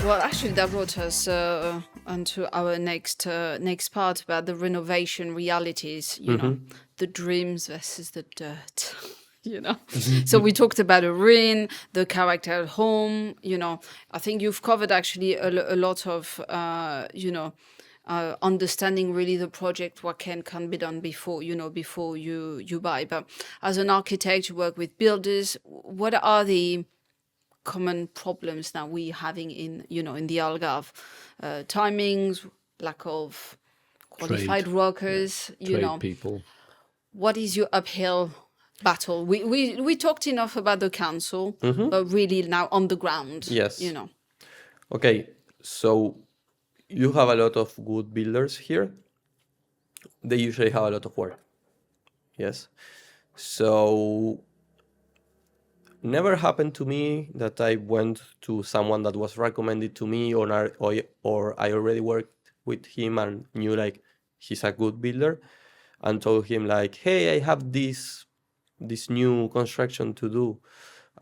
Well, actually, that brought us onto our next part about the renovation realities. The dreams versus the dirt. So we talked about a ruin, the character at home. I think you've covered actually a lot of understanding really the project, what can be done before you buy. But as an architect, you work with builders. What are the common problems that we're having in the Algarve? Timings, lack of qualified Trade, workers. trade people. What is your uphill battle? We talked enough about the council, Mm-hmm. but really now on the ground. Yes. Okay, so you have a lot of good builders here. They usually have a lot of work. Yes. So never happened to me that I went to someone that was recommended to me, or I already worked with him and knew like he's a good builder, and told him like, hey, I have this new construction to do,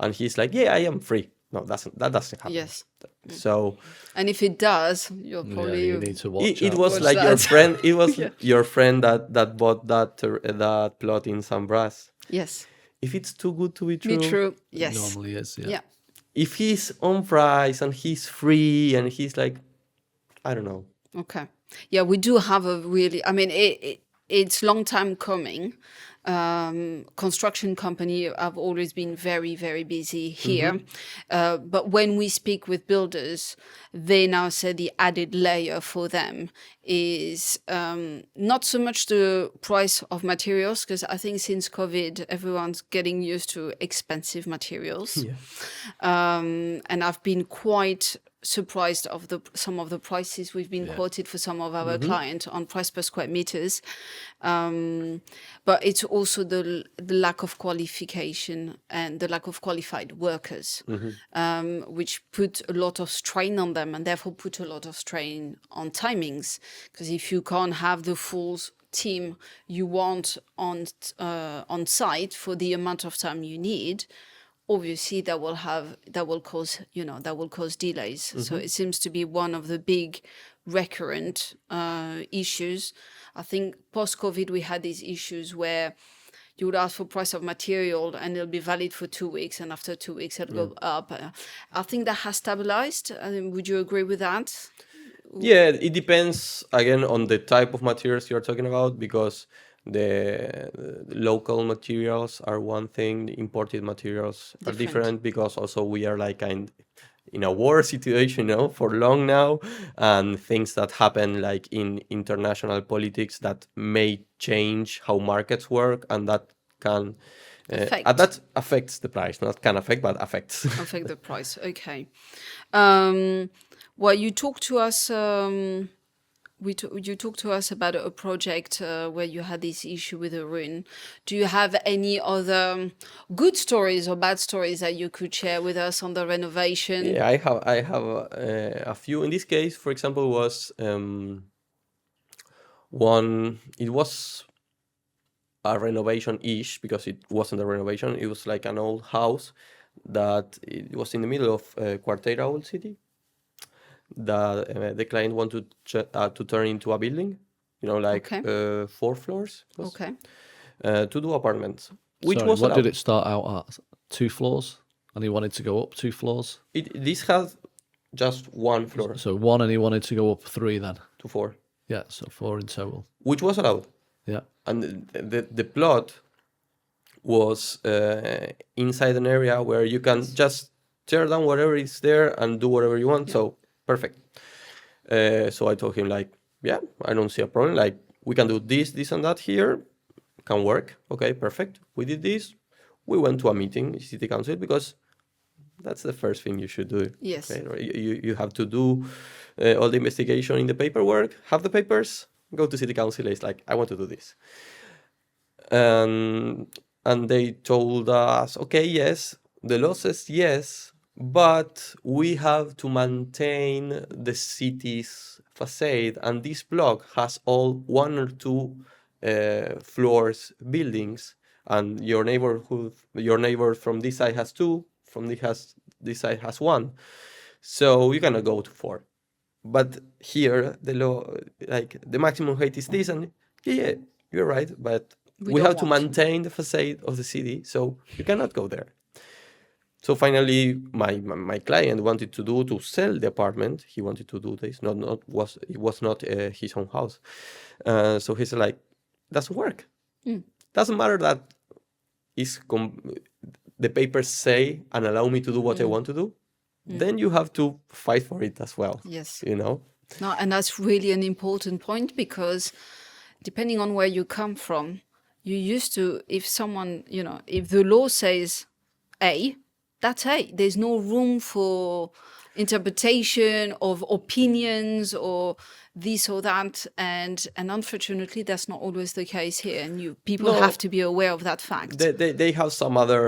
and he's like, yeah, I am free. No, that doesn't happen. Yes. So And if it does, you'll Yeah, probably you need to watch it out. was Watch like your that. friend. It was Yeah. your friend that bought that plot in San Bras. Yes. If it's too good to be Be true, true. It Yes. normally is, yeah. Yeah. if he's on price and he's free and he's like, I don't know. Okay. Yeah, we do have a really, I mean, it's long time coming. Construction company have always been very, very busy here. But when we speak with builders, they now say the added layer for them is not so much the price of materials, because I think since COVID, everyone's getting used to expensive materials. And I've been quite surprised of some of the prices we've been quoted for some of our clients on price per square meters. But it's also the lack of qualification and the lack of qualified workers, which put a lot of strain on them and therefore put a lot of strain on timings. Because if you can't have the full team you want on site for the amount of time you need, obviously that will cause delays. So it seems to be one of the big recurrent issues. I think post-COVID we had these issues where you would ask for price of material and it'll be valid for 2 weeks, and after 2 weeks it'll go up. I think that has stabilized. Would you agree with that? Yeah, it depends again on the type of materials you're talking about, because the local materials are one thing, the imported materials are different, because also we are like in a war situation, for long now, and things that happen like in international politics that may change how markets work, and that can that affects the price, not can affect, but affects. Affect the price. Okay. Well, you talked to us. You talked to us about a project where you had this issue with a ruin. Do you have any other good stories or bad stories that you could share with us on the renovation? Yeah, I have a few. In this case, for example, was one. It was a renovation-ish, because it wasn't a renovation. It was like an old house that it was in the middle of Quarteira Old City. The client wanted to turn into a building, like 4 floors. Okay. To do apartments. Sorry, what did it start out at? 2 floors? And he wanted to go up 2 floors? This has just 1 floor. So 1, and he wanted to go up 3 then? To 4. Yeah, so 4 in total. Which was allowed. Yeah. And the plot was inside an area where you can just tear down whatever is there and do whatever you want. Yeah. So perfect. So I told him like, yeah, I don't see a problem. Like, we can do this and that here. Can work. Okay, perfect. We did this. We went to a meeting, city council, because that's the first thing you should do. Yes. Okay? You have to do all the investigation in the paperwork, have the papers, go to city council. It's like, I want to do this. And they told us, okay, yes, the law says yes, but we have to maintain the city's facade, and this block has all 1 or 2 floors buildings, and your neighbor from this side has 2, from this side has 1. So you cannot go to 4. But here the law, like the maximum height is this, and yeah, you're right. But We we don't have to want to. maintain the facade of the city, so you cannot go there. So finally, my client wanted to sell the apartment. He wanted to do this. It was not his own house. So he's like, doesn't work. Doesn't matter that the papers say and allow me to do what I want to do. Then you have to fight for it as well. Yes. You know. No, and that's really an important point, because depending on where you come from, you used to, if someone, if the law says A, that's A. There's no room for interpretation of opinions or this or that. And unfortunately, that's not always the case here. And people No. have to be aware of that fact. They have some other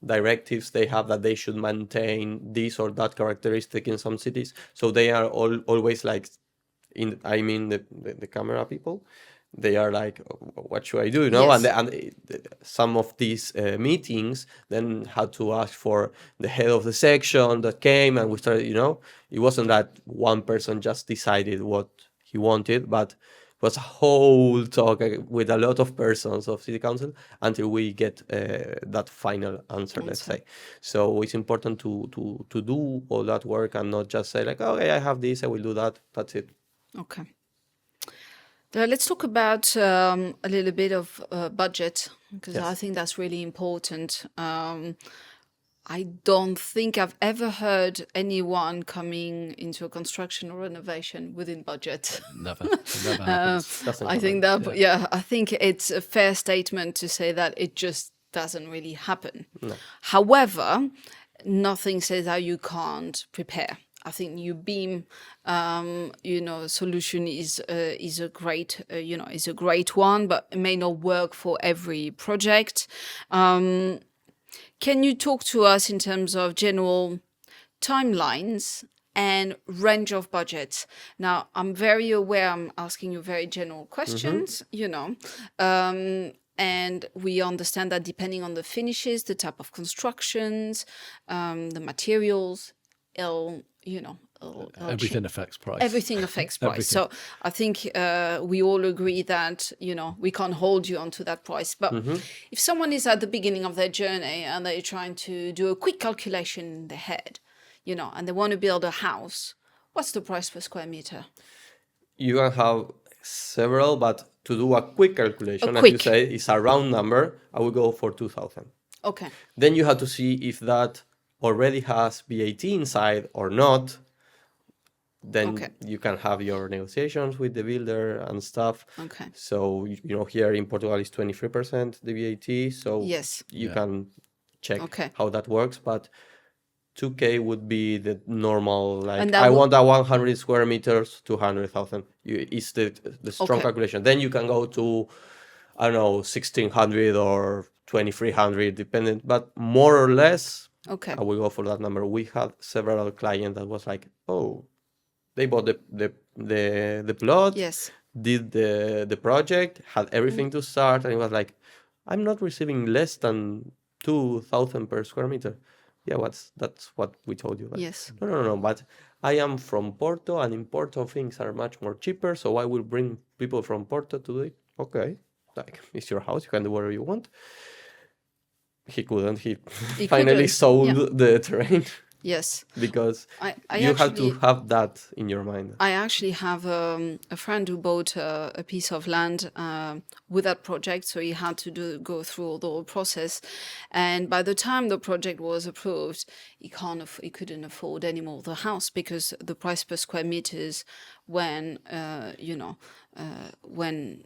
directives they have that they should maintain this or that characteristic in some cities. So they are always like, the camera people, they are like, what should I do? Yes. Some of these meetings then had to ask for the head of the section that came, and we started. It wasn't that one person just decided what he wanted, but it was a whole talk with a lot of persons of city council until we get that final answer, let's say. So it's important to do all that work and not just say like, okay, I have this, I will do that. That's it. Okay. Let's talk about a little bit of budget, because Yes. I think that's really important. I don't think I've ever heard anyone coming into a construction or renovation within budget. Never happens. Doesn't I think happen. that, I think it's a fair statement to say that it just doesn't really happen. No. However, nothing says that you can't prepare. I think new beam, solution is a great, is a great one, but it may not work for every project. Can you talk to us in terms of general timelines and range of budgets? Now, I'm very aware I'm asking you very general questions, and we understand that depending on the finishes, the type of constructions, the materials, Everything affects price. everything affects price. Everything. So I think we all agree that, we can't hold you onto that price. But if someone is at the beginning of their journey and they're trying to do a quick calculation in their head, and they want to build a house, what's the price per square meter? You can have several, but to do a quick calculation, as quick. you say, it's a round number. I will go for 2,000. Okay. Then you have to see if that already has VAT inside or not. Then Okay. you can have your negotiations with the builder and stuff. Okay. So, here in Portugal is 23% the VAT. So Yes. you can check Okay. how that works. But 2K would be the normal, like, And that I would- want a 100 square meters, 200,000. Is the strong Okay. calculation. Then you can go to, I don't know, 1,600 or 2,300, dependent. But more or less, Okay. I will go for that number. We had several clients that was like, oh, they bought the plot, Yes. did the project, had everything to start, and it was like, I'm not receiving less than 2,000 per square meter. Yeah, that's what we told you. Like, Yes. No. But I am from Porto, and in Porto things are much more cheaper, so I will bring people from Porto to do it. Okay, like, it's your house, you can do whatever you want. He couldn't. He finally couldn't, sold the terrain Yes. because I you have actually- to have that in your mind. I actually have a friend who bought a piece of land with that project, so he had to go through the whole process. And by the time the project was approved, he couldn't afford anymore the house, because the price per square meters went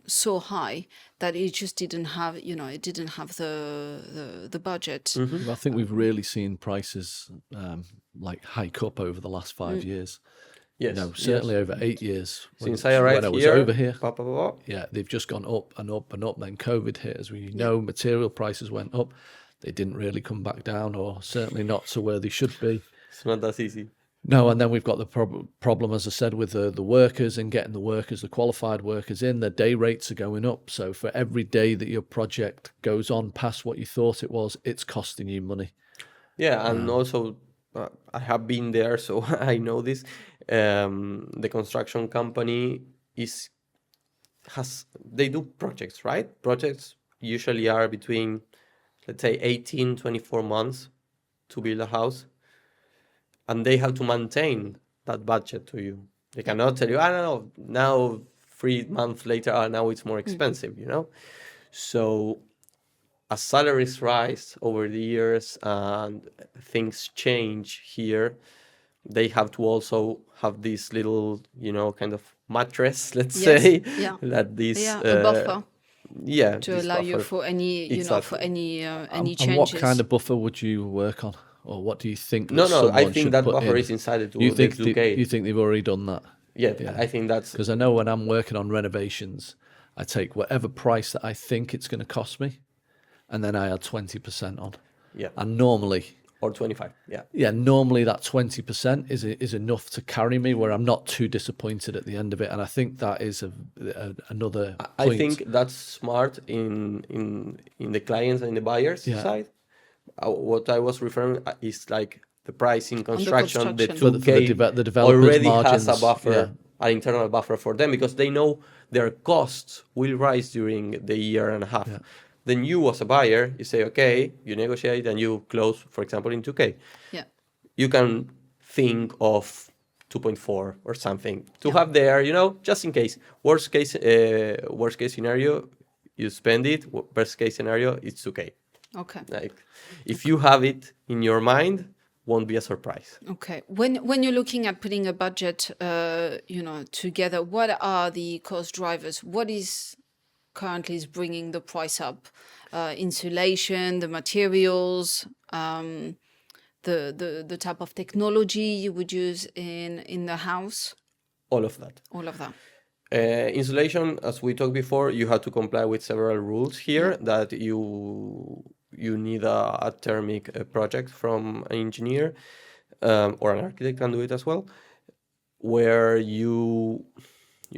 so high that it just didn't have, it didn't have the budget. I think we've really seen prices like hike up over the last 5 years. Yes, Certainly yes. over 8 years. Since I arrived when I was here, over here. Yeah. They've just gone up and up and up. Then COVID hit, as we know, material prices went up. They didn't really come back down, or certainly not to where they should be. It's not that easy. No, and then we've got the problem, as I said, with the workers and getting the workers, the qualified workers in. Their day rates are going up. So for every day that your project goes on past what you thought it was, it's costing you money. Yeah, and also I have been there, so I know this. The construction company is they do projects, right? Projects usually are between, let's say, 18, 24 months to build a house, and they have to maintain that budget to you. They cannot tell you, I don't know, now 3 months later, now it's more expensive, you know? So as salaries rise over the years and things change here, they have to also have this little, kind of mattress, let's Yes. say, Yeah. that this, Yeah. A buffer to this allow you buffer. for any, for Exactly. any And what kind changes. of buffer would you work on, or what do you think that No, I someone think should that put buffer in? is inside the You think the 2K. you think they've already done that? Yeah, Yeah. I think that's Because I know when I'm working on renovations, I take whatever price that I think it's going to cost me, and then I add 20% on. yeah, And normally, or 25. Yeah. normally that 20% is enough to carry me where I'm not too disappointed at the end of it. And I think that is another I point. think that's smart in the clients and the buyers Yeah. side. What I was referring is like the price in construction, the construction. 2K the developers' already margins, has a buffer, yeah. an internal buffer for them, because they know their costs will rise during the year and a half. Yeah. Then you, as a buyer, you say, okay, you negotiate and you close, for example, in 2K. Yeah. You can think of 2.4 or something to Yeah. have there, just in case. Worst case scenario, you spend it. Best case scenario, it's 2K. Okay. Like, if you have it in your mind, won't be a surprise. Okay. When you're looking at putting a budget, together, what are the cost drivers? What is currently is bringing the price up? Insulation, the materials, the type of technology you would use in the house, All of that. all of that. Insulation, as we talked before, you have to comply with several rules here that you need a thermic project from an engineer, or an architect can do it as well, where you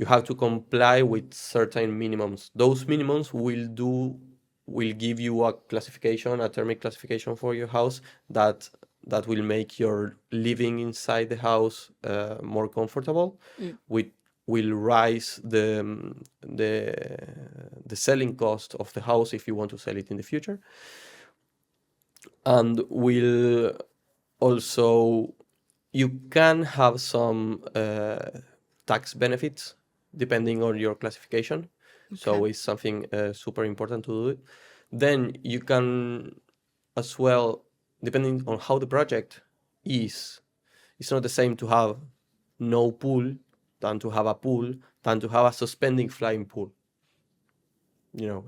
have to comply with certain minimums. Those minimums will give you a classification, a thermic classification for your house that will make your living inside the house more comfortable. Will rise the selling cost of the house if you want to sell it in the future, and will also, you can have some tax benefits depending on your classification. So it's something super important to do it. Then you can as well, depending on how the project is, it's not the same to have no pool than to have a pool than to have a suspending flying pool.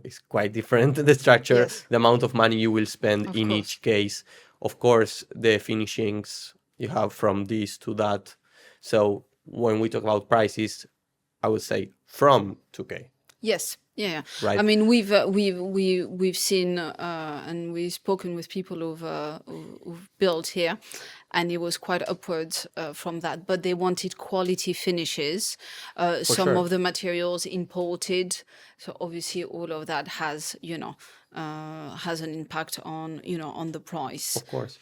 It's quite different, the structure, Yes. the amount of money you will spend Of in course. each case. Of course, the finishings you have from this to that. So when we talk about prices, I would say from 2K. Yes. Yeah. Right. I mean, we've seen and we've spoken with people who've built here, and it was quite upwards from that. But they wanted quality finishes. Some sure. of the materials imported, so obviously all of that has has an impact on on the price. Of course.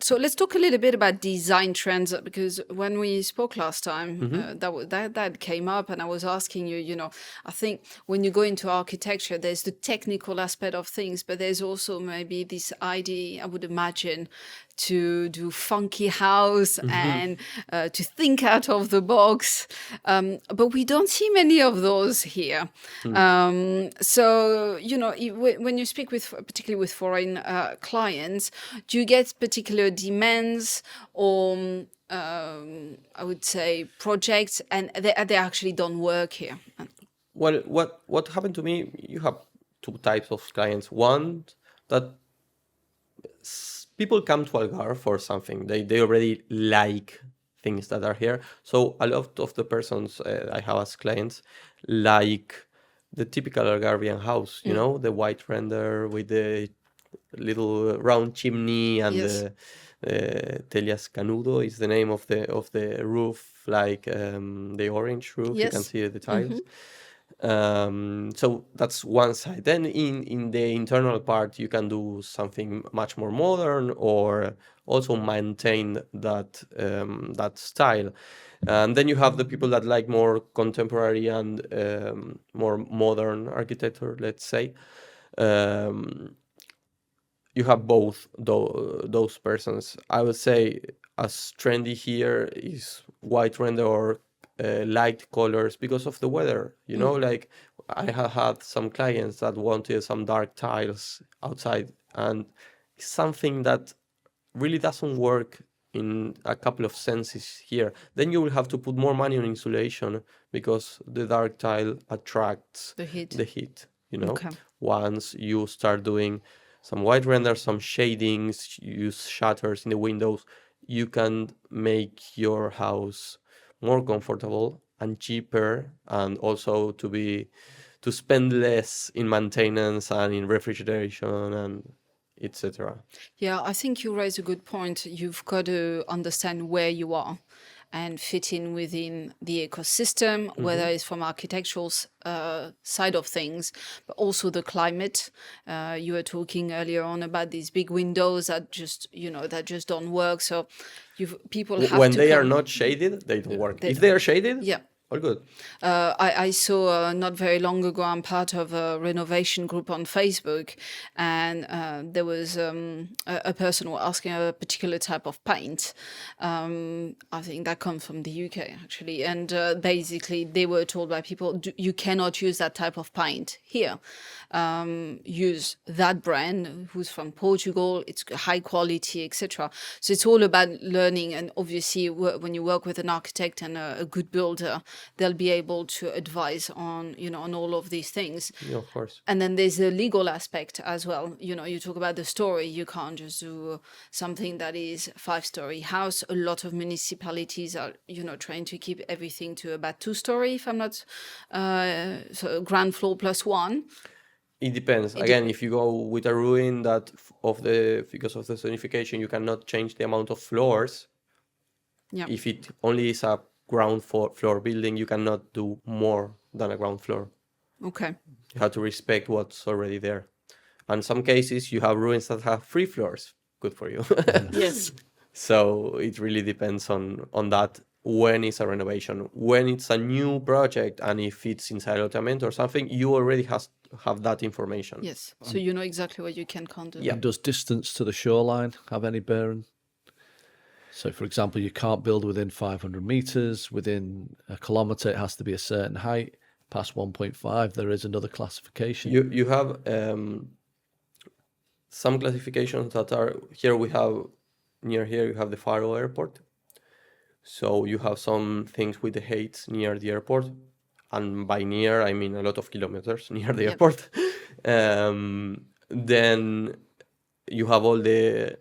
So let's talk a little bit about design trends, because when we spoke last time, that came up, and I was asking you, I think when you go into architecture, there's the technical aspect of things, but there's also maybe this idea, I would imagine, to do funky house and to think out of the box. But we don't see many of those here. So, when you speak particularly with foreign clients, do you get particular demands or I would say projects, and they actually don't work here? Well, what happened to me, you have two types of clients. One, that people come to Algarve for something. They already like things that are here. So a lot of the persons I have as clients like the typical Algarvian house, the white render with the little round chimney and Yes. the Telias Canudo is the name of the roof, like the orange roof. You can Yes. see the tiles. So that's one side. Then in the internal part, you can do something much more modern or also maintain that style. And then you have the people that like more contemporary and more modern architecture, let's say. Um, you have both those persons. I would say as trendy here is white render or light colors because of the weather. You know, like I have had some clients that wanted some dark tiles outside, and it's something that really doesn't work in a couple of senses here. Then you will have to put more money on insulation because the dark tile attracts The heat. the heat, you know. Okay. Once you start doing some white renders, some shadings, use shutters in the windows, you can make your house more comfortable and cheaper, and also to spend less in maintenance and in refrigeration and etc. Yeah, I think you raise a good point. You've got to understand where you are and fit in within the ecosystem, whether it's from architectural side of things, but also the climate. You were talking earlier on about these big windows that just, that just don't work. So people have When to they are come. not shaded, they don't work. They If don't. they are shaded, Yeah. all good. I saw not very long ago, I'm part of a renovation group on Facebook, and there was a person who was asking a particular type of paint. I think that comes from the UK, actually. And basically, they were told by people, you cannot use that type of paint here. Use that brand who's from Portugal, it's high quality, etc. So it's all about learning, and obviously when you work with an architect and a good builder, they'll be able to advise on on all of these things. Yeah, of course. And then there's the legal aspect as well. You talk about the story. You can't just do something that is 5-story house. A lot of municipalities are, trying to keep everything to about 2-story, if I'm not, so ground floor plus one. It depends. Again, if you go with a ruin that because of the zonification, you cannot change the amount of floors. Yeah. If it only is a ground floor building, you cannot do more than a ground floor. Okay. You have to respect what's already there. And some cases, you have ruins that have 3 floors. Good for you. Yes. So it really depends on that. When it's a renovation, when it's a new project, and if it's inside Otament or something, you already have that information. Yes. So you know exactly what you can't do. Yeah. And does distance to the shoreline have any bearing? So, for example, you can't build within 500 meters. Within a kilometer, it has to be a certain height. Past 1.5, there is another classification. You have some classifications that are here. We have near here. You have the Faro Airport. So you have some things with the heights near the airport, and by near I mean a lot of kilometers near the airport. Then you have all the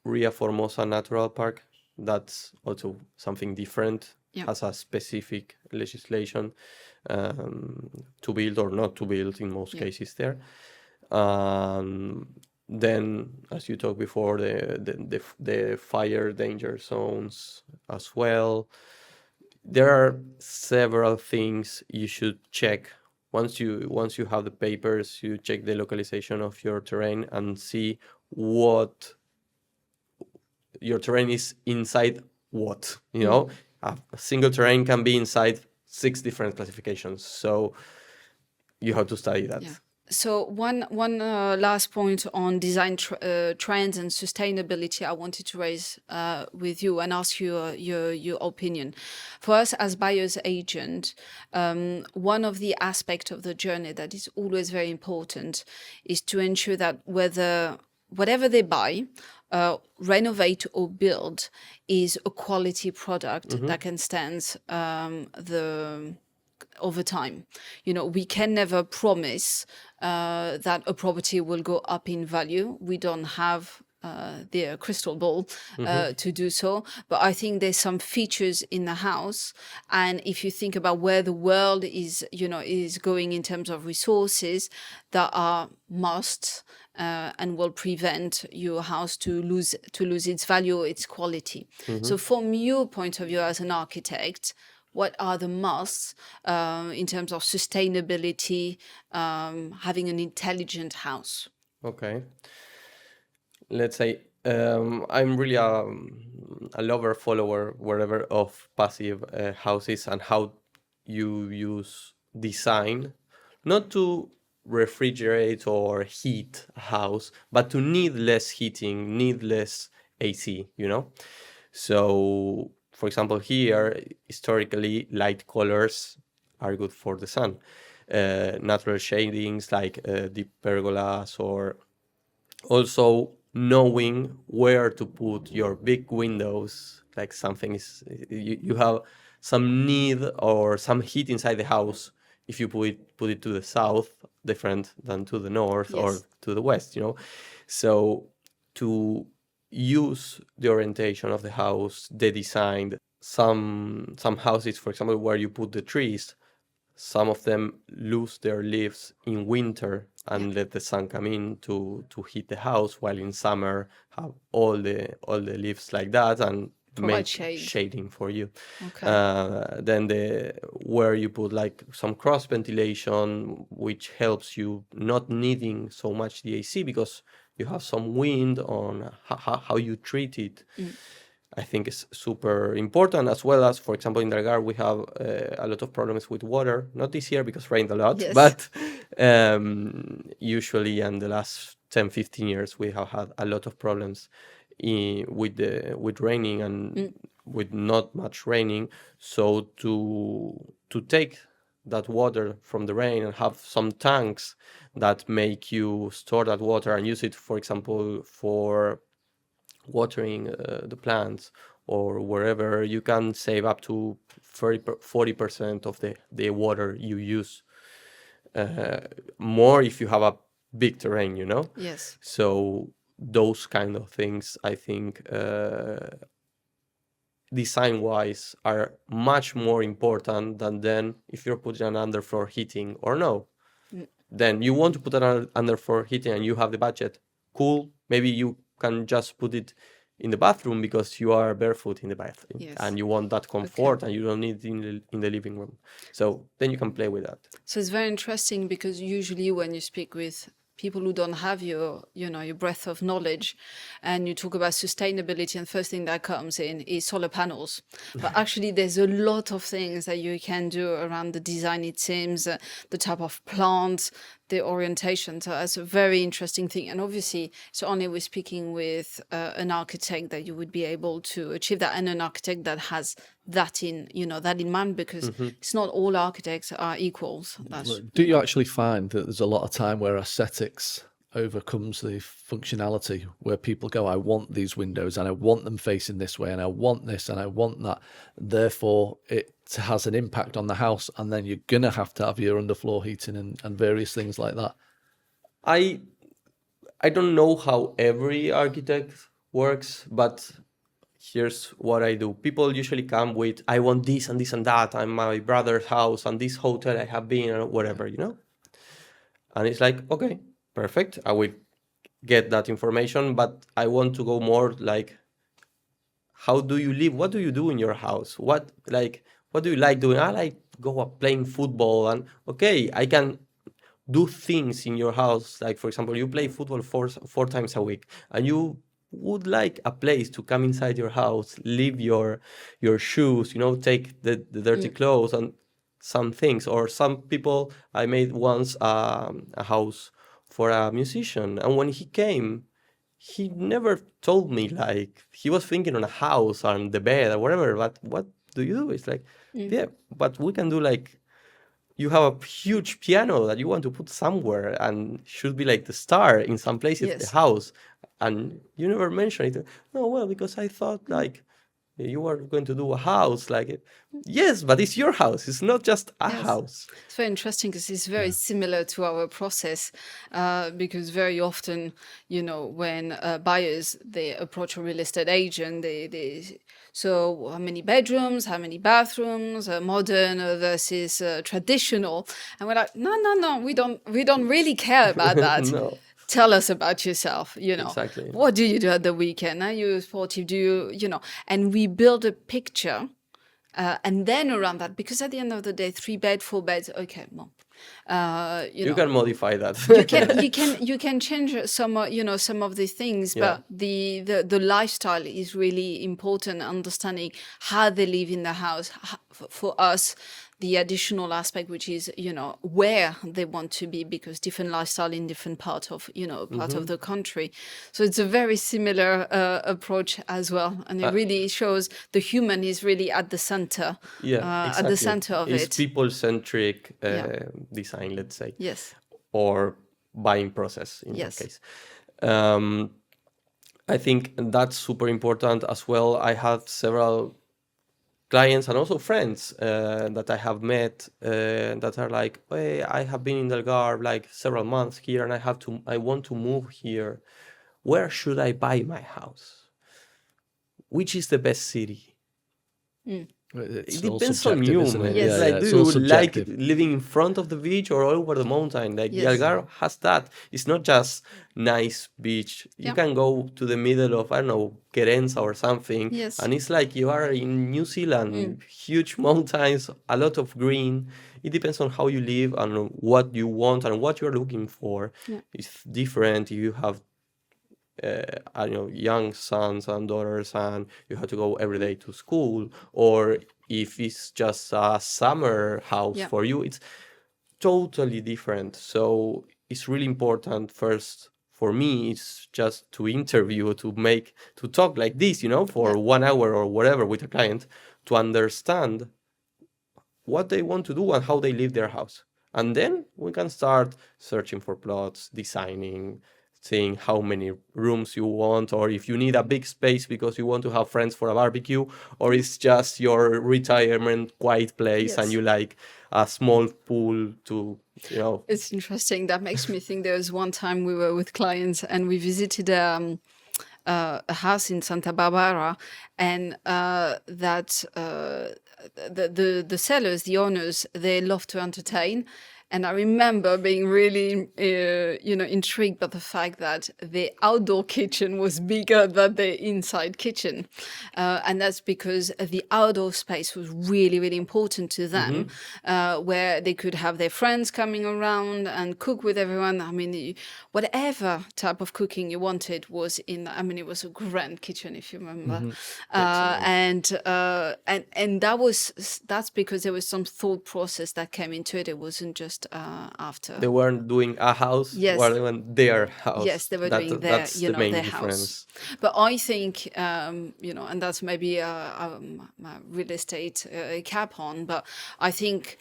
Ria Formosa Natural Park. That's also something different. Yeah. Has a specific legislation to build or not to build in most cases there. Then, as you talked before, the fire danger zones as well. There are several things you should check. Once you have the papers, you check the localization of your terrain and see what your terrain is inside what. A single terrain can be inside 6 different classifications. So you have to study that. Yeah. So one last point on design trends and sustainability I wanted to raise with you and ask you your opinion. For us as buyer's agent, one of the aspects of the journey that is always very important is to ensure that whatever they buy, renovate or build, is a quality product that can stand over time. We can never promise that a property will go up in value. We don't have the crystal ball to do so. But I think there's some features in the house. And if you think about where the world is going in terms of resources, that are must and will prevent your house to lose its value, its quality. So from your point of view as an architect, what are the musts in terms of sustainability, having an intelligent house. Okay. Let's say I'm really a lover, follower, whatever, of passive houses and how you use design, not to refrigerate or heat a house, but to need less heating, need less AC, you know? So, for example, here, historically, light colors are good for the sun. Natural shadings like deep pergolas, or also knowing where to put your big windows, like something is, you have some need or some heat inside the house. If you put it to the south, different than to the north or Yes. to the west, you know. So to use the orientation of the house, the design, some houses, for example, where you put the trees, some of them lose their leaves in winter Yeah. and let the sun come in to heat the house, while in summer have all the leaves like that and Provide make shade. shading for you. Okay. Then the where you put like some cross ventilation, which helps you not needing so much the AC because you have some wind on how you treat it. I think is super important, as well as, for example, in the Algarve, we have a lot of problems with water. Not this year because rained a lot, Yes. but usually in the last 10, 15 years, we have had a lot of problems with raining and with not much raining. So to take that water from the rain and have some tanks that make you store that water and use it, for example, for watering the plants or wherever, you can save up to 40% of the water you use, more if you have a big terrain, you know. Yes. So those kind of things, I think, design wise, are much more important than then if you're putting an underfloor heating or no. Then you want to put an underfloor heating and you have the budget, cool, maybe you can just put it in the bathroom because you are barefoot in the bathroom. Yes. And you want that comfort and you don't need it in the living room. So then you can play with that. So it's very interesting because usually when you speak with people who don't have your breadth of knowledge and you talk about sustainability, and first thing that comes in is solar panels. But actually there's a lot of things that you can do around the design, it seems, the type of plants, the orientation. So that's a very interesting thing. And obviously it's only with speaking with an architect that you would be able to achieve that, and an architect that has that in mind, because it's not all architects are equals. That's, Do you actually find that there's a lot of time where aesthetics overcomes the functionality, where people go, I want these windows and I want them facing this way and I want this and I want that, therefore it has an impact on the house, and then you're gonna have to have your underfloor heating and various things like that? I don't know how every architect works, but here's what I do. People usually come with, I want this and this and that, and my brother's house and this hotel I have been, or whatever, you know? And it's like, okay, perfect. I will get that information, but I want to go more like, how do you live? What do you do in your house? What do you like doing? I like go up playing football, and okay, I can do things in your house. Like, for example, you play football four times a week, and you would like a place to come inside your house, leave your shoes, you know, take the dirty clothes and some things. Or some people, I made once a house for a musician, and when he came, he never told me, like, he was thinking on a house and the bed or whatever, but what do you do? It's like, yeah, but we can do, like, you have a huge piano that you want to put somewhere and should be like the star in some places of the Yes. house, and you never mention it. No, well, because I thought, like, you were going to do a house, like, yes, but it's your house, it's not just a Yes. house. It's very interesting because it's very similar to our process, because very often, when buyers, they approach a real estate agent, so how many bedrooms, how many bathrooms, modern versus traditional, and we're like, no, we don't really care about that. No, Tell us about yourself, exactly. What do you do at the weekend? Are you sportive? Do you, and we build a picture And then around that, because at the end of the day, 3 bed, 4 beds, okay, well, You can modify that. you can change some some of the things, Yeah. but the lifestyle is really important. Understanding how they live in the house, for us, the additional aspect, which is where they want to be, because different lifestyle in different part of the country. So it's a very similar approach as well, and it really shows the human is really at the center. Yeah, At exactly. the center of It's it. people-centric Yeah. design, let's say, Yes. or buying process in your Yes. case. Um, I think that's super important as well. I have several clients and also friends that I have met that are like, hey, I have been in Algarve like several months here, and I want to move here. Where should I buy my house? Which is the best city? It's It all depends on subjective, you, isn't man. it? Yes. It's Yeah, like, yeah, do it's all you like subjective. living in front of the beach or all over the mountain? Like the Yes. Algarve has that. It's not just nice beach. You Yeah. can go to the middle of, I don't know, Querenza or something, Yes. and it's like you are in New Zealand. Huge mountains, a lot of green. It depends on how you live and what you want and what you're looking for. Yeah. It's different. You have I don't know, young sons and daughters, and you have to go every day to school, or if it's just a summer house Yeah. for you, it's totally different. So it's really important first for me, it's just to interview, to talk like this, for Yeah. 1 hour or whatever with a client to understand what they want to do and how they live their house. And then we can start searching for plots, designing, seeing how many rooms you want, or if you need a big space because you want to have friends for a barbecue, or it's just your retirement quiet place and Yes. you like a small pool to. It's interesting. That makes me think there was one time we were with clients and we visited a house in Santa Barbara, and the sellers, the owners, they love to entertain. And I remember being really, intrigued by the fact that the outdoor kitchen was bigger than the inside kitchen. And that's because the outdoor space was really, really important to them, where they could have their friends coming around and cook with everyone. I mean, whatever type of cooking you wanted was it was a grand kitchen, if you remember. And that's because there was some thought process that came into it. It wasn't just after. They weren't doing a house, Yes. were doing their house. Yes, they were doing that's the main their difference. house. But I think, and that's maybe a real estate cap on, but I think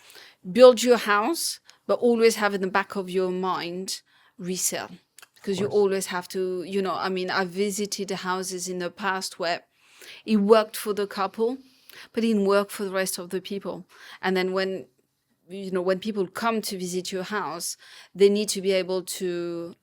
build your house, but always have in the back of your mind resell. Because you always have to, I visited houses in the past where it worked for the couple, but it didn't work for the rest of the people. And then when people come to visit your house, they need to be able to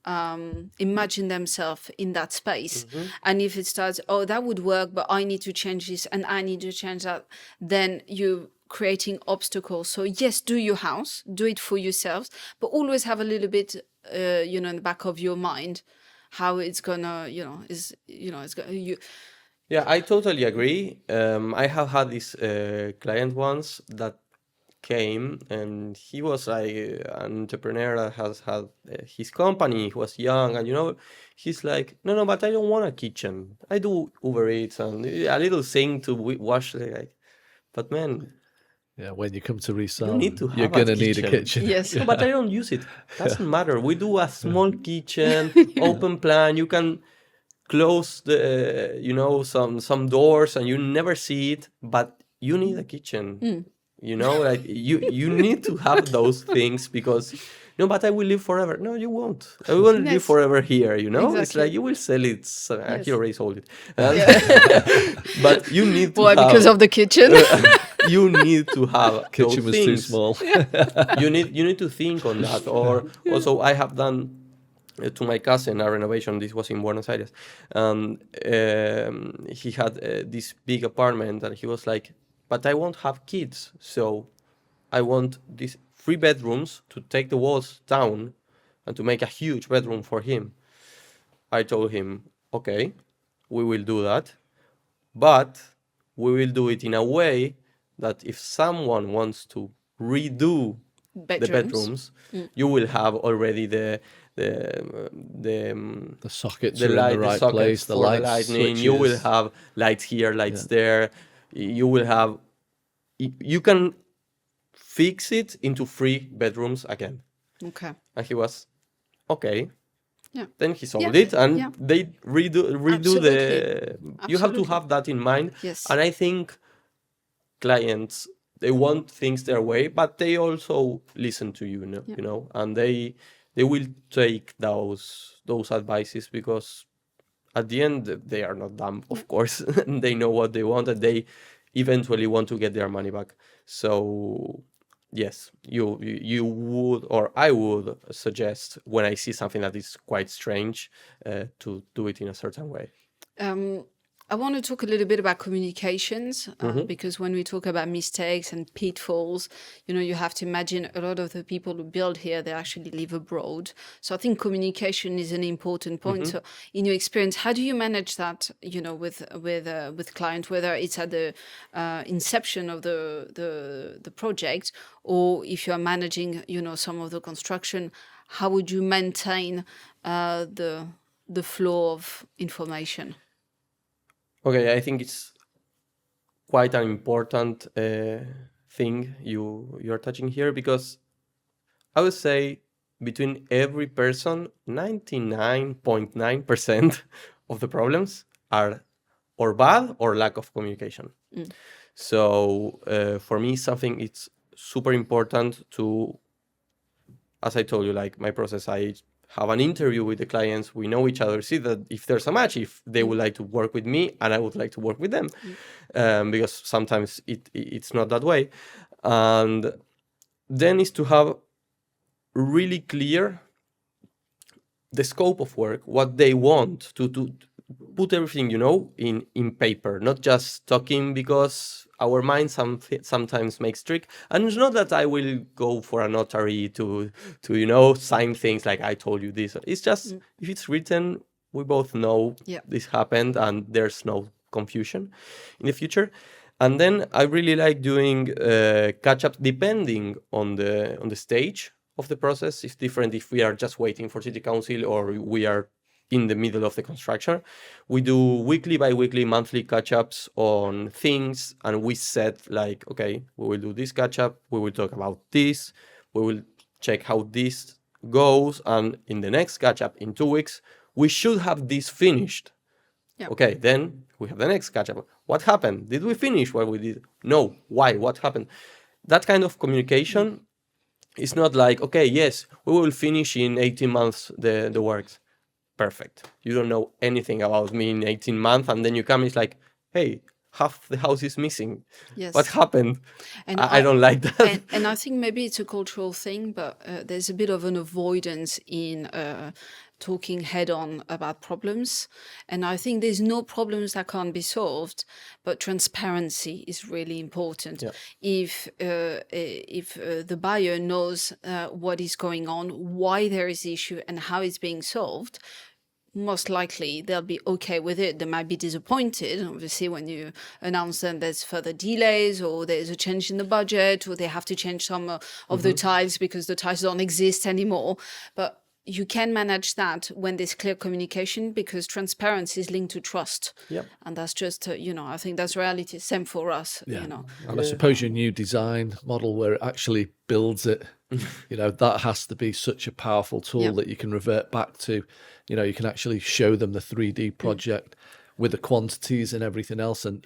imagine themselves in that space. And if it starts, oh, that would work, but I need to change this and I need to change that, then you're creating obstacles. So yes, do your house, do it for yourselves, but always have a little bit, in the back of your mind, how it's gonna, Yeah, I totally agree. I have had this client once that came, and he was like an entrepreneur that has had his company. He was young, and he's like, no, but I don't want a kitchen. I do Uber Eats and a little thing to wash. Like, but man, Yeah, when you come to you resell, need to you're have a gonna need a kitchen. Yes. No, but I don't use it. Doesn't matter. We do a small kitchen, open plan. You can close the some doors and you never see it, but you need a kitchen. Like you need to have those things because no, but I will live forever. No, you won't. I will live Yes. forever here. It's Exactly. like you will sell it. So Yes. he already sold it. But you need to Why? have, Because of the kitchen? you need to have Kitchen those was too things. small. You need to think on that. Or also I have done to my cousin a renovation. This was in Buenos Aires, and he had this big apartment, and he was like, but I won't have kids, so I want these 3 bedrooms to take the walls down and to make a huge bedroom for him. I told him, okay, we will do that, but we will do it in a way that if someone wants to redo the Bedrooms. bedrooms, you will have already the The sockets the are in the light, the right sockets place, the for the light lightning. You will switches. have lights here, lights Yeah. there. You will have. You can fix it into 3 bedrooms again. Okay. And he was okay. Yeah. Then he sold Yeah. it, and Yeah. they redo Absolutely. the. You have to Absolutely. have that in mind, Yes. and I think clients, they want things their way, but they also listen to you, Yeah. you know, and they will take those advices, because at the end they are not dumb, of course. And they know what they want, and they eventually want to get their money back. So yes, you would, or I would suggest, when I see something that is quite strange, to do it in a certain way. I want to talk a little bit about communications because when we talk about mistakes and pitfalls, you have to imagine a lot of the people who build here, they actually live abroad. So I think communication is an important point. So in your experience, how do you manage that, with clients, whether it's at the inception of the project, or if you are managing, some of the construction, how would you maintain the flow of information? Okay, I think it's quite an important thing you're touching here, because I would say between every person, 99.9% of the problems are or bad or lack of communication. So for me, something it's super important to, as I told you, like my process, I have an interview with the clients. We know each other, see that if there's a match, if they would like to work with me and I would like to work with them, because sometimes it's not that way. And then is to have really clear the scope of work, what they want, to put everything, in paper, not just talking, because our mind sometimes makes trick. And it's not that I will go for a notary to sign things like I told you this. It's just if it's written, we both know this happened, and there's no confusion in the future. And then I really like doing catch up depending on the stage of the process. It's different if we are just waiting for city council or we are in the middle of the construction. We do weekly, bi-weekly, monthly catch-ups on things, and we set like, okay, we will do this catch-up, we will talk about this, we will check how this goes, and in the next catch-up in 2 weeks, we should have this finished. Okay, then we have the next catch-up. What happened? Did we finish what we did? No. Why? What happened? That kind of communication is not like, okay, yes, we will finish in 18 months the works. Perfect. You don't know anything about me in 18 months, and then you come, it's like, hey, half the house is missing. Yes. What happened? And I don't like that. and I think maybe it's a cultural thing, but there's a bit of an avoidance in talking head on about problems. And I think there's no problems that can't be solved, but transparency is really important. Yeah. If the buyer knows what is going on, why there is the issue, and how it's being solved, most likely they'll be okay with it. They might be disappointed, obviously, when you announce them there's further delays, or there's a change in the budget, or they have to change some of the tiles because the tiles don't exist anymore. But you can manage that when there's clear communication, because transparency is linked to trust. Yep. And that's just, I think that's reality. Same for us, And I suppose your new design model where it actually builds it, that has to be such a powerful tool that you can revert back to. You can actually show them the 3D project with the quantities and everything else, and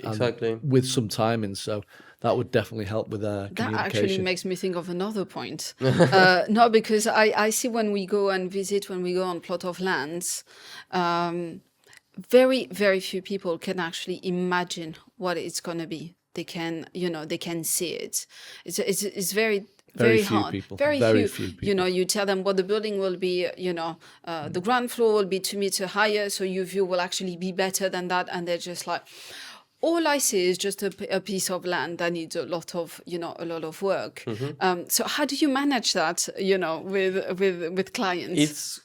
with some timing. So that would definitely help with communication. That actually makes me think of another point. No, because I see when we go on plot of lands, very, very few people can actually imagine what it's going to be. They can see it. It's very few hard. people. Very few people. You tell them what the building will be, the ground floor will be 2 meters higher, so your view will actually be better than that. And they're just like, all I see is just a piece of land that needs a lot of work. So how do you manage that, with clients?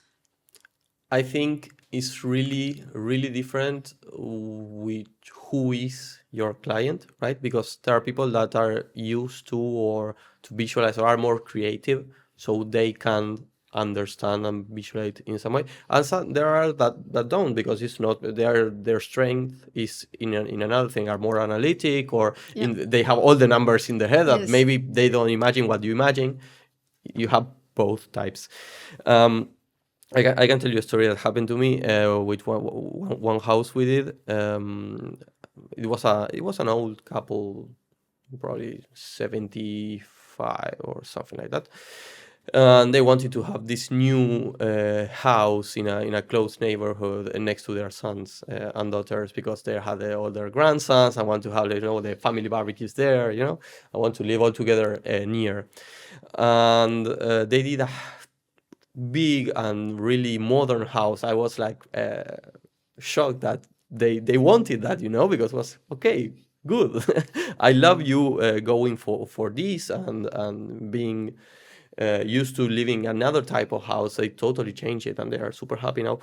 I think it's really, really different with who is your client, right? Because there are people that are used to or to visualize or are more creative, so they can understand and visualize in some way. And some, there are that don't, because it's not their strength is in another thing, are more analytic, or they have all the numbers in their head that Yes. maybe they don't imagine what you imagine. You have both types. I can tell you a story that happened to me with one house we did. It was an old couple, probably 75 or something like that. And they wanted to have this new house in a close neighborhood next to their sons and daughters, because they had all their grandsons. I want to have, the family barbecues there. I want to live all together near. And they did a big and really modern house. I was like shocked that they wanted that, because it was okay, good. I love you going for this and being used to living another type of house. They totally changed it, and they are super happy now.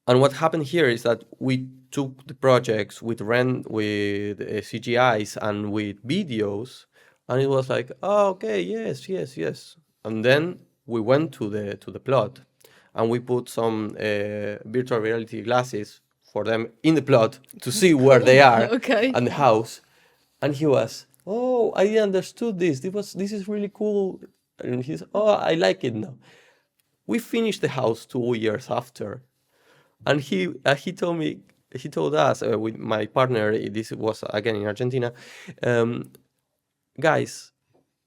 And what happened here is that we took the projects with CGIs and with videos, and it was like, oh, okay, yes, yes, yes. And then we went to the plot, and we put some virtual reality glasses for them in the plot to see where they are Okay. and the house. And he was, oh, I understood this. This is really cool. And he's, oh, I like it now. We finished the house 2 years after, and he told us with my partner. This was again in Argentina, guys.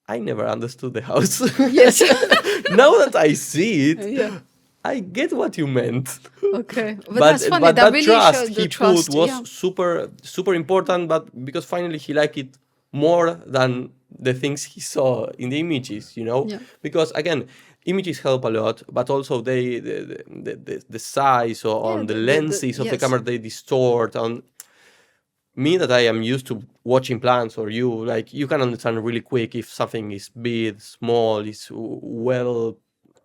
I never understood the house. Yes. Now that I see it, Yeah. I get what you meant. Okay. But that's funny. That that really trust showed the he trust. put was Yeah. super important. But because finally he liked it more than the things he saw in the images, Yeah. Because again, images help a lot, but also the size or Yeah. on the lenses of the Yes. camera, they distort. On me, that I am used to watching plants, or you, like, you can understand really quick if something is big, small, is well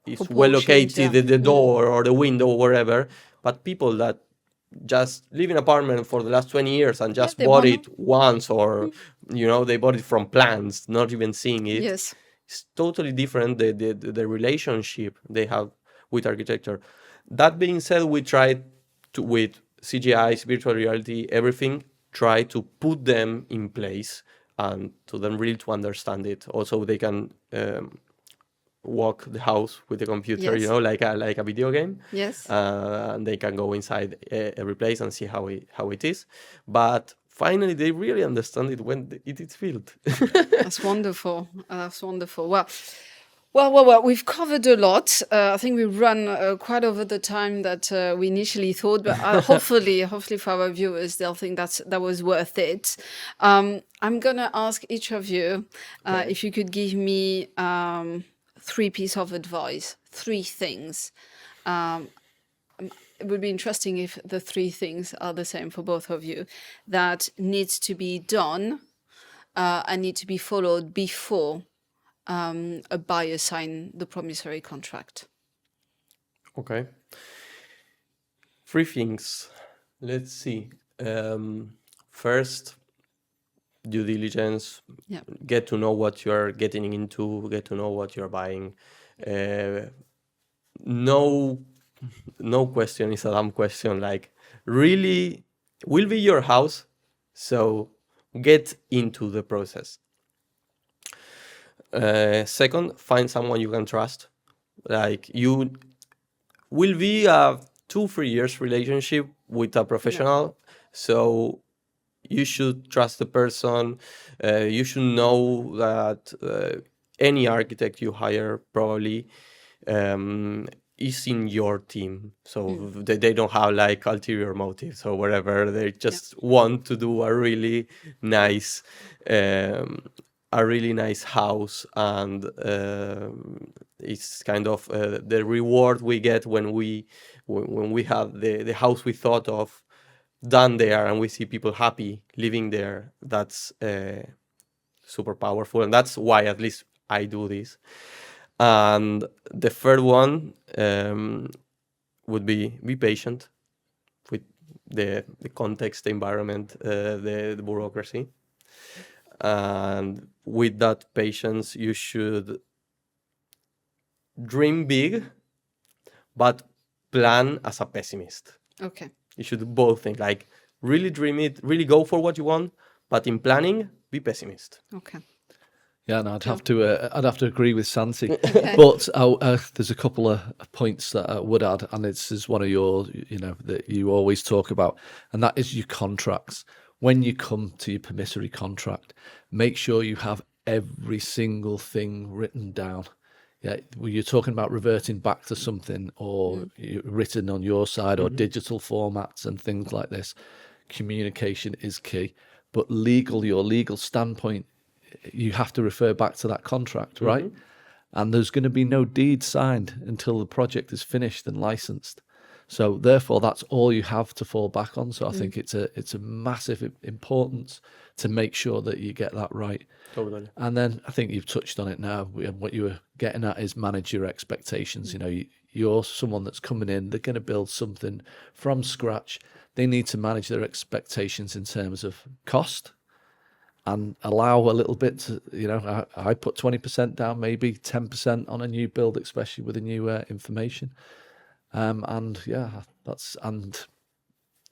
Proportioned, located, yeah. the door or the window or whatever. But people that just live in an apartment for the last 20 years and just they bought wanna- it once, or they bought it from plants, not even seeing it. Yes. It's totally different, the relationship they have with architecture. That being said, we tried to, with CGIs, virtual reality, everything, try to put them in place and to them really to understand it. Also, they can walk the house with the computer, Yes. like a video game. Yes. And they can go inside every place and see how it is. But finally, they really understand it when it is built. That's wonderful. That's wonderful. Well. We've covered a lot. I think we run quite over the time that we initially thought, but hopefully for our viewers, they'll think that was worth it. I'm gonna ask each of you if you could give me 3 pieces of advice, 3 things. It would be interesting if the 3 things are the same for both of you, that needs to be done and need to be followed before a buyer sign the promissory contract. Okay. 3 things. Let's see. First, due diligence. Yeah. Get to know what you're getting into. Get to know what you're buying. No question is a dumb question. Like, really, will be your house, so get into the process. Second, find someone you can trust. Like, you will be a 2-3 years relationship with a professional, so you should trust the person. You should know that any architect you hire probably is in your team, so they don't have like ulterior motives or whatever. They just want to do a really nice house, and it's kind of the reward we get when we have the house we thought of done there, and we see people happy living there. That's super powerful, and that's why at least I do this. And the third one would be patient with the context, the environment, the bureaucracy. And with that patience, you should dream big, but plan as a pessimist. Okay. You should do both things, like really dream it, really go for what you want, but in planning, be pessimist. Okay. Yeah, and I'd have to agree with Santi, but there's a couple of points that I would add, and this is one of your, that you always talk about, and that is your contracts. When you come to your promissory contract, make sure you have every single thing written down. Yeah, you're talking about reverting back to something or written on your side or digital formats and things like this. Communication is key, but your legal standpoint, you have to refer back to that contract, right? And there's going to be no deed signed until the project is finished and licensed. So therefore, that's all you have to fall back on. So I think it's a massive importance to make sure that you get that right. Totally. And then I think you've touched on it now. What you were getting at is manage your expectations. You're someone that's coming in, they're going to build something from scratch. They need to manage their expectations in terms of cost and allow a little bit to, I put 20% down, maybe 10% on a new build, especially with the new information. And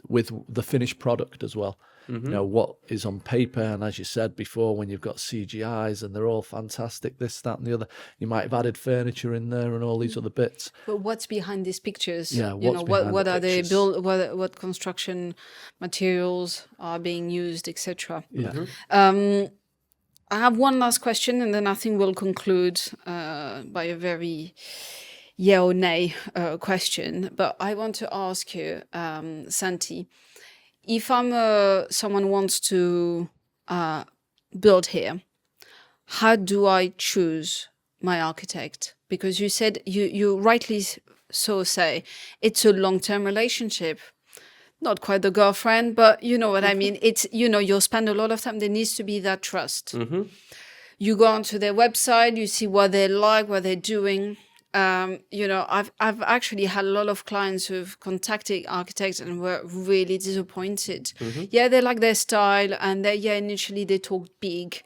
with the finished product as well. What is on paper, and as you said before, when you've got CGIs and they're all fantastic, this, that, and the other, you might have added furniture in there and all these other bits. But what's behind these pictures? Yeah, what are they pictures? built? What construction materials are being used, etc. Yeah. I have one last question, and then I think we'll conclude by a very yeah or nay question. But I want to ask you, Santi, if I'm someone wants to build here, how do I choose my architect? Because you said you rightly so say it's a long-term relationship. Not quite the girlfriend, but you know what I mean. It's you'll spend a lot of time. There needs to be that trust. You go onto their website, you see what they like, what they're doing. I've actually had a lot of clients who've contacted architects and were really disappointed. Yeah, they like their style, and initially they talked big,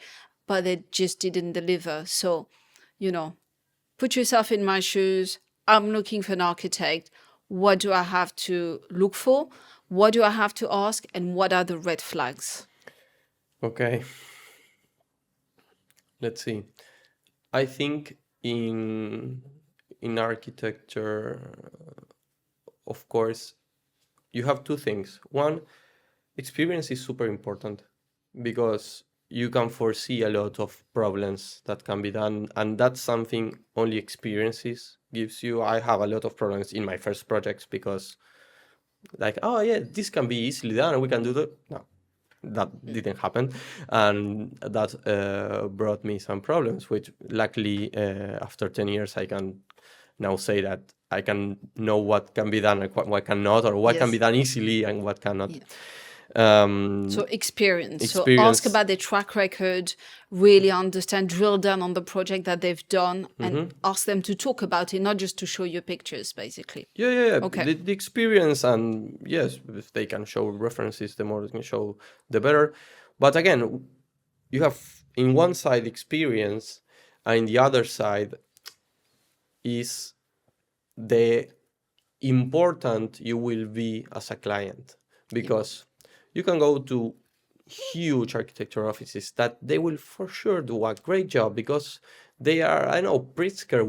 but they just didn't deliver. So, put yourself in my shoes. I'm looking for an architect. What do I have to look for? What do I have to ask? And what are the red flags? Okay. Let's see. I think in architecture, of course, you have two things. One, experience is super important because you can foresee a lot of problems that can be done, and that's something only experiences gives you. I have a lot of problems in my first projects because this can be easily done and we can do that. No, that didn't happen, and that brought me some problems, which luckily after 10 years I can now say that I can know what can be done and what cannot, or what can be done easily and what cannot. So experience. So ask about their track record, really understand, drill down on the project that they've done, and ask them to talk about it, not just to show you pictures, basically. Yeah. Okay. The experience, and yes, if they can show references, the more they can show, the better. But again, you have in one side experience, and in the other side is the important you will be as a client, because you can go to huge architecture offices that they will for sure do a great job because they are, Pritzker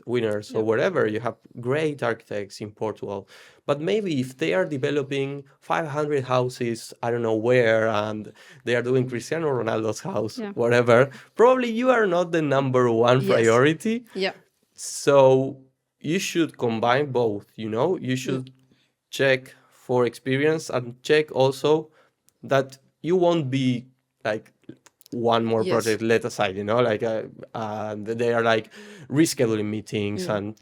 winners or whatever. You have great architects in Portugal. But maybe if they are developing 500 houses, I don't know where, and they are doing Cristiano Ronaldo's house, whatever, probably you are not the number one priority. Yeah. So you should combine both, you should check for experience and check also that you won't be like one more project let aside, they are like rescheduling meetings and,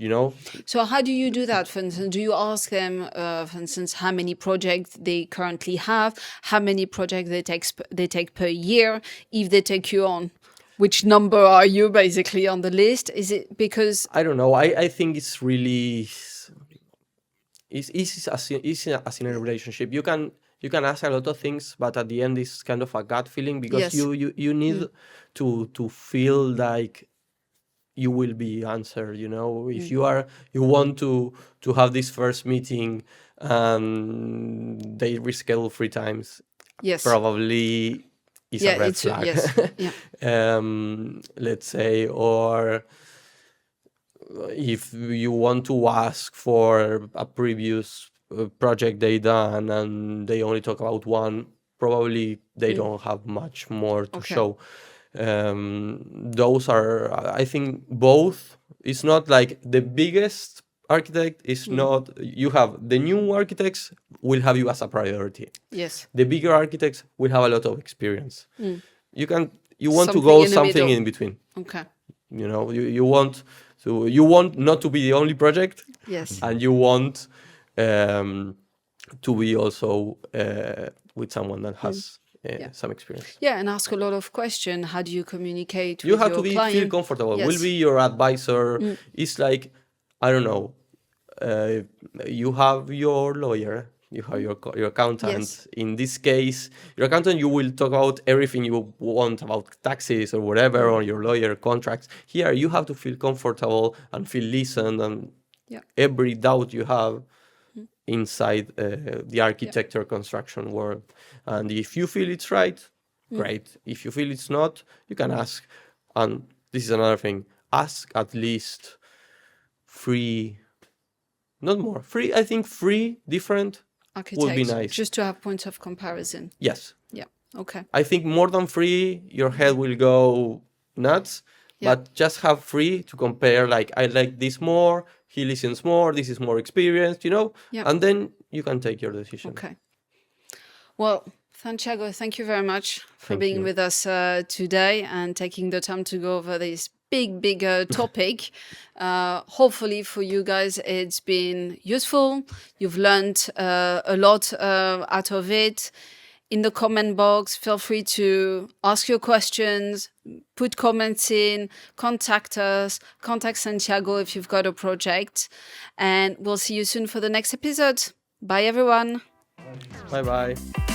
So how do you do that, for instance? Do you ask them, for instance, how many projects they currently have, how many projects they take per year, if they take you on? Which number are you basically on the list? Is it because... I don't know. I think it's really... it's easy as in a relationship. You can ask a lot of things, but at the end, it's kind of a gut feeling because Yes. you need to feel like you will be answered. If you want to have this first meeting and they reschedule 3 times, Yes. probably is a red it's flag. yes. Yeah. Let's say, or if you want to ask for a previous project they done and they only talk about one, probably they don't have much more to Okay. show. Those are, I think, both. It's not like the biggest architect is not, you have the new architects will have you as a priority. Yes. The bigger architects will have a lot of experience. You want to Something go in the something middle. in between. Okay. You want not to be the only project, Yes. and you want to be also with someone that has some experience. Yeah, and ask a lot of questions. How do you communicate You with have your to client? feel comfortable. Yes. Will be your advisor. It's like, I don't know, you have your lawyer, you have your accountant. Yes. In this case, your accountant, you will talk about everything you want about taxes or whatever, or your lawyer contracts. Here, you have to feel comfortable and feel listened, and every doubt you have inside the architecture construction world. And if you feel it's right, great. If you feel it's not, you can ask. And this is another thing, ask at least 3, not more, 3, I think 3 different would be Architects, nice. just to have points of comparison. Yes. Yeah. Okay. I think more than 3, your head will go nuts. Yeah. But just have 3 to compare, like, I like this more, he listens more, this is more experienced, Yeah. and then you can take your decision. Okay. Well, Santiago, thank you very much for Thank being you. with us today and taking the time to go over this big topic. Hopefully for you guys, it's been useful. You've learned a lot out of it. In the comment box, feel free to ask your questions, put comments in, contact us, contact Santiago if you've got a project. And we'll see you soon for the next episode. Bye, everyone. Bye-bye.